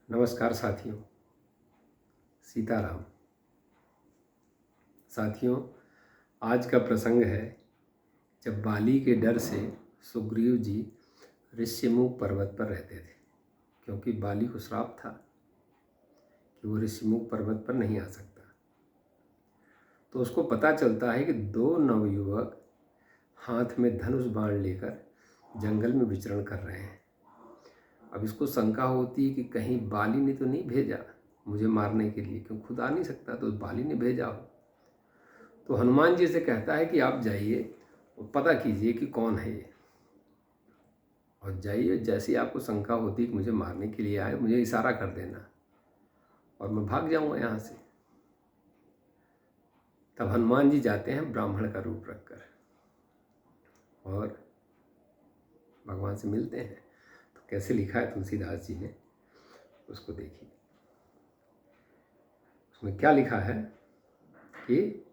नमस्कार साथियों। सीताराम। साथियों, आज का प्रसंग है जब बाली के डर से सुग्रीव जी ऋष्यमुख पर्वत पर रहते थे, क्योंकि बाली को श्राप था कि वो ऋष्यमुख पर्वत पर नहीं आ सकता। तो उसको पता चलता है कि दो नवयुवक हाथ में धनुष बाण लेकर जंगल में विचरण कर रहे हैं। अब इसको शंका होती है कि कहीं बाली ने तो नहीं भेजा मुझे मारने के लिए, क्यों खुद आ नहीं सकता, तो बाली ने भेजा हो। तो हनुमान जी से कहता है कि आप जाइए और पता कीजिए कि कौन है ये, और जाइए, जैसे ही आपको शंका होती है कि मुझे मारने के लिए आए, मुझे इशारा कर देना और मैं भाग जाऊंगा यहाँ से। तब हनुमान जी जाते हैं ब्राह्मण का रूप रखकर और भगवान से मिलते हैं। तो कैसे लिखा है तुलसीदास जी ने, उसको देखिए। उसमें क्या लिखा है कि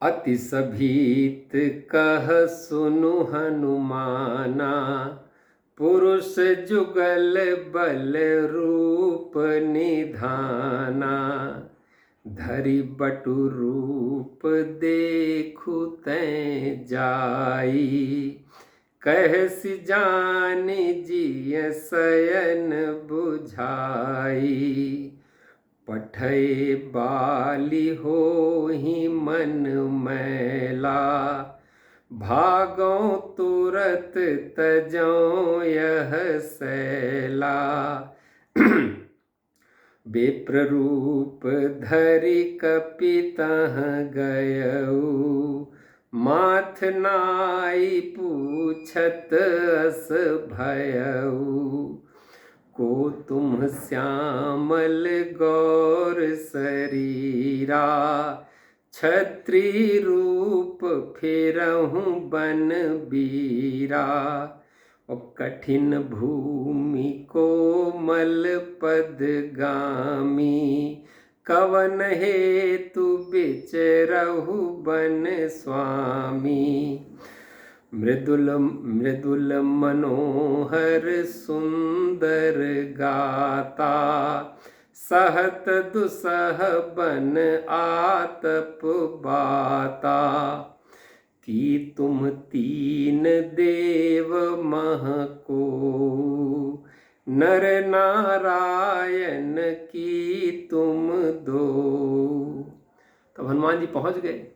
अति सभीत कह सुनु हनुमाना, पुरुष जुगल बल रूप निधाना, धरि बटु रूप देखु तै जाई, कहसि जानि जिय शयन बुझाई, पठय बाली होहि मन मैला, भागौ तुरत तजौ यह सैला, विप्र रूप धरि कपि तह गयउ, माथ नाई पूछत अस भयउ, को तुम श्यामल गौर शरीरा, छत्री रूप फिरहु बन बीरा, और कठिन भूमि कोमल पद गामी, कवन हेतु बिचरहु बन स्वामी, मृदुल मनोहर सुंदर गाता, सहत दुसह बन आतप बाता, कि तुम तीन देव मह को, नर नारायण की तुम दो। तब हनुमान जी पहुंच गए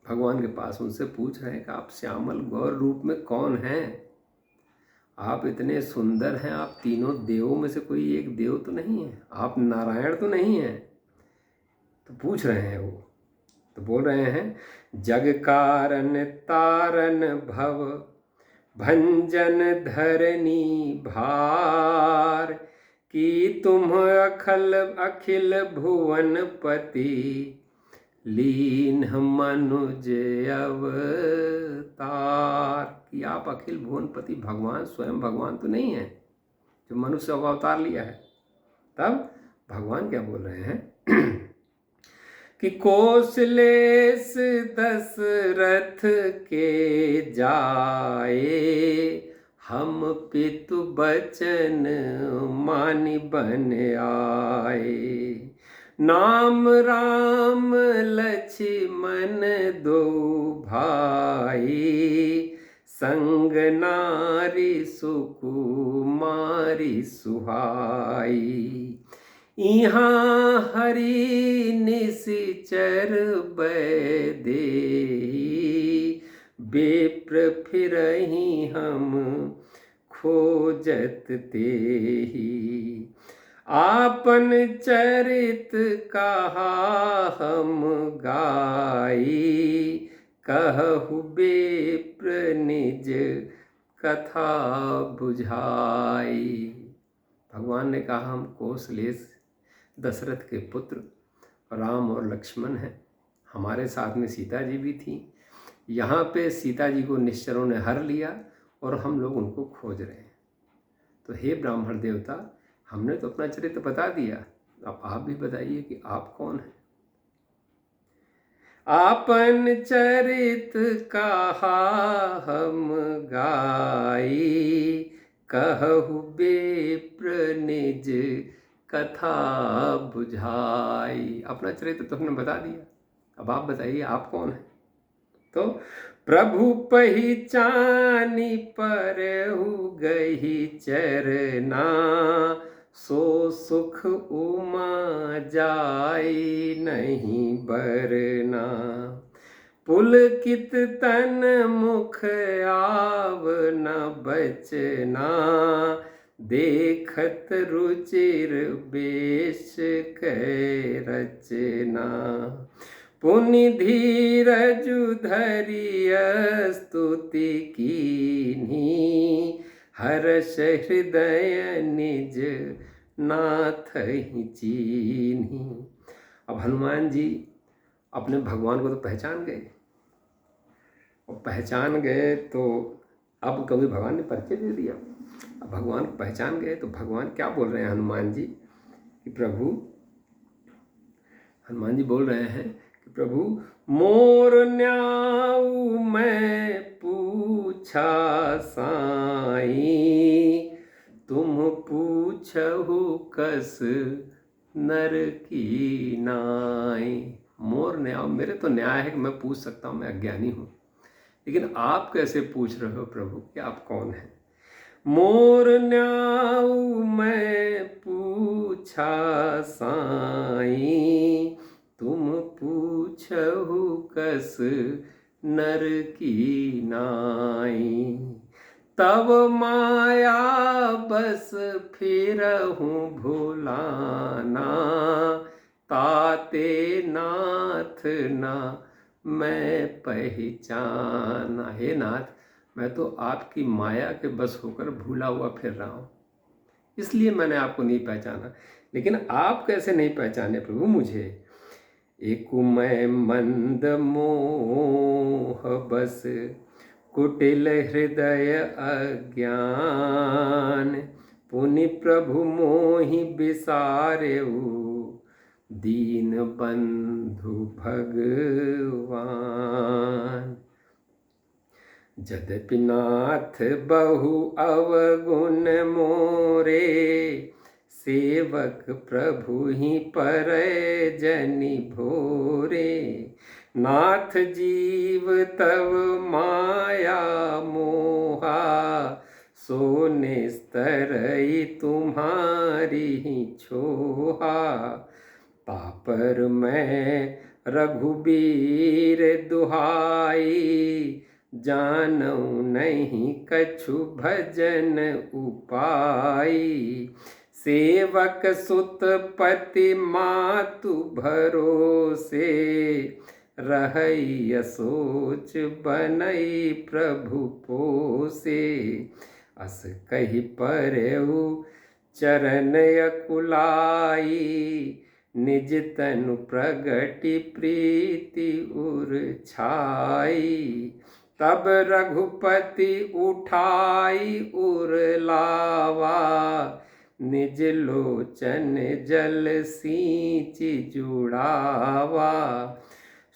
भगवान के पास, उनसे पूछ रहे हैं कि आप श्यामल गौर रूप में कौन हैं? आप इतने सुंदर हैं, आप तीनों देवों में से कोई एक देव तो नहीं है, आप नारायण तो नहीं हैं। तो पूछ रहे हैं वो, तो बोल रहे हैं, जग कारण तारन भव भंजन धरनी भार, कि तुम अखिल भुवन पति, लीन मनुज अवतार, कि आप अखिल भुवनपति भगवान, स्वयं भगवान तो नहीं है जो मनुष्य अवतार लिया है। तब भगवान क्या बोल रहे हैं कि कौशलेश दशरथ के जाए, हम पितु बचन मानि बन आए, नाम राम लक्ष्मण दो भाई, संग नारी सुकुमारी सुहाई, यहाँ हरि निशिचर बैदेही, विप्र फिरहि हम खोजत तेहि, आपन चरित कहा हम गाई, कहु विप्र निज कथा बुझाई। भगवान ने कहा, हम कौशलेश दशरथ के पुत्र राम और लक्ष्मण हैं, हमारे साथ में सीता जी भी थी। यहाँ पे सीता जी को निश्चरों ने हर लिया और हम लोग उनको खोज रहे हैं। तो हे ब्राह्मण देवता, हमने तो अपना चरित्र बता दिया, अब आप भी बताइए कि आप कौन हैं। आपन चरित कहा हम गाई, कहु बेप्र निज कथा बुझाई। अपना चरित्र तो हमने बता दिया, अब आप बताइए आप कौन है। तो प्रभु पहिचानी परहु गही चरना, सो सुख उमा जाई नहीं बरना। पुलकित तन मुख आव न बचना, देखत रुचिर बेश कै रचना। पुनि धीरजु धरिय स्तुति कीन्ही, हर्ष हृदय निज नाथ ही चीन्ही। अब हनुमान जी अपने भगवान को तो पहचान गए, और पहचान गए तो अब कभी भगवान ने परिचय दे दिया। अब भगवान को पहचान गए तो भगवान क्या बोल रहे हैं हनुमान जी कि प्रभु, हनुमान जी बोल रहे हैं कि प्रभु मोर न्याऊ मैं पूछा साई, तुम पूछहु कस नर की नाई। मोर न्याय, मेरे तो न्याय है कि मैं पूछ सकता हूँ, मैं अज्ञानी हूँ, लेकिन आप कैसे पूछ रहे हो प्रभु कि आप कौन हैं। मोर न्याऊ मैं पूछा साई, तुम पूछहु कस नर की नाई। तब माया बस फिरहु भुलाना, ताते नाथ ना मैं पहचाना। हे नाथ, मैं तो आपकी माया के बस होकर भूला हुआ फिर रहा हूँ, इसलिए मैंने आपको नहीं पहचाना। लेकिन आप कैसे नहीं पहचाने प्रभु मुझे। एक मैं मंद मोह बस कुटिल हृदय अज्ञान, पुनि प्रभु मोहि बिसारेऊ दीन बंधु भगवान। यद्यपि नाथ बहु अवगुण मोरे, सेवक प्रभु ही परय जनि भोरे। नाथ जीव तव माया मोहा, सो निस्तरई तुम्हारी ही छोहा। तापर मैं रघुबीर दुहाई, जानऊ नहीं कछु भजन उपाई। सेवक सुत पति मातु भरोसे, रहई सोच बनई प्रभु पोसे। अस कही परेऊ चरण अकुलाई, निज तनु प्रगति प्रीति उर छाई। तब रघुपति उठाई उर लावा, निज लोचन जल सींचि जुड़ावा।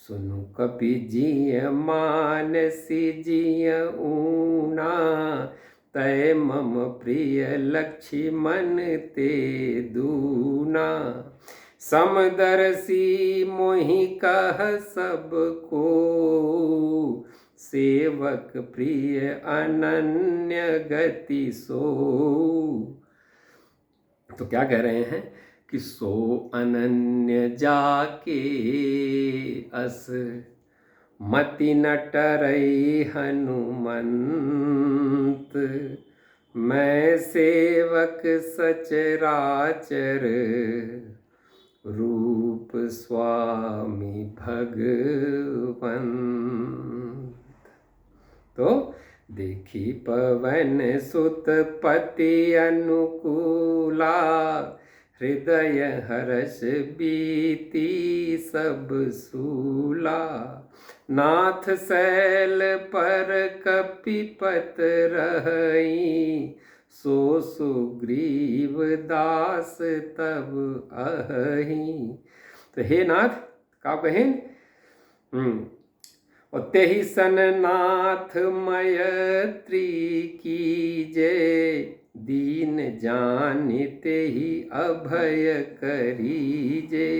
सुनु कपि जिय मानसी जिय ऊना, तय मम प्रिय लक्ष्मण ते दूना। समदर्शी मोहि कह सब को, सेवक प्रिय अनन्य गति सो। तो क्या कह रहे हैं कि सो अनन्य जाके अस, मति न टरई हनुमंत। मैं सेवक सचराचर, रूप स्वामी भगवंत। तो देखी पवन सुत पति अनुकूला, हृदय हर्ष बीती सब सूला। नाथ शैल पर कपिपत रही, सो सुग्रीव दास तब अहि। तो हे नाथ का कहें, और तेहि सन नाथ मैत्री कीजे, दीन जानिते ही अभय करीजे।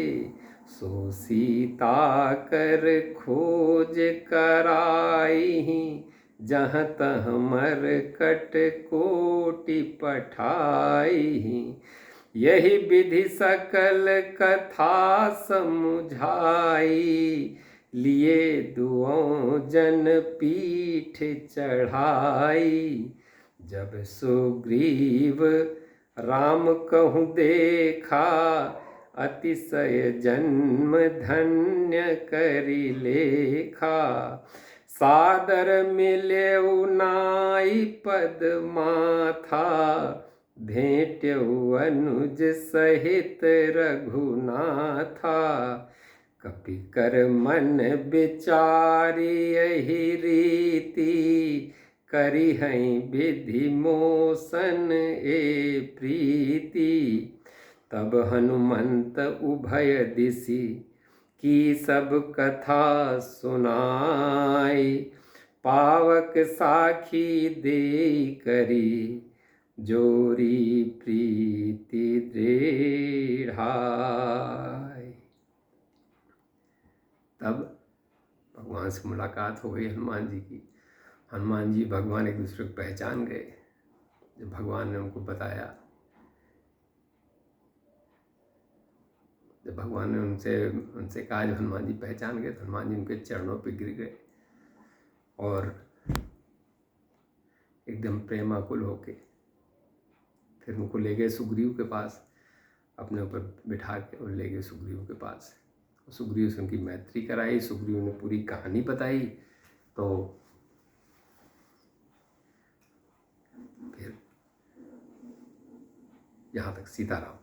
सो सीता कर खोज कराई, जहाँ तह मरकट कोटि पठाई। यही विधि सकल कथा समुझाई, लिए दुओं जन पीठ चढ़ाई। जब सुग्रीव राम कहूँ देखा, अतिशय जन्म धन्य करि लेखा। सादर मिलेउ नाई पद माथा, भेंट्यउ अनुज सहित रघुनाथा। कपि कर मन विचारि यही रीति, करिहैं विधि मोसन ए प्रीति। तब हनुमंत उभय दिसि की सब कथा सुनाई, पावक साखी देई करी जोरी प्रीति दृढ़ाई। तब भगवान से मुलाकात हो गई हनुमान जी की। हनुमान जी भगवान एक दूसरे को पहचान गए। जब भगवान ने उनको बताया, जब भगवान ने उनसे कहा, जब हनुमान जी पहचान गए तो हनुमान जी उनके चरणों पर गिर गए और एकदम प्रेमाकुल होके फिर उनको ले गए सुग्रीव के पास, अपने ऊपर बिठा के और ले गए सुग्रीव के पास। सुग्रीव से उनकी मैत्री कराई, सुग्रीव ने पूरी कहानी बताई। तो फिर यहाँ तक सीताराम।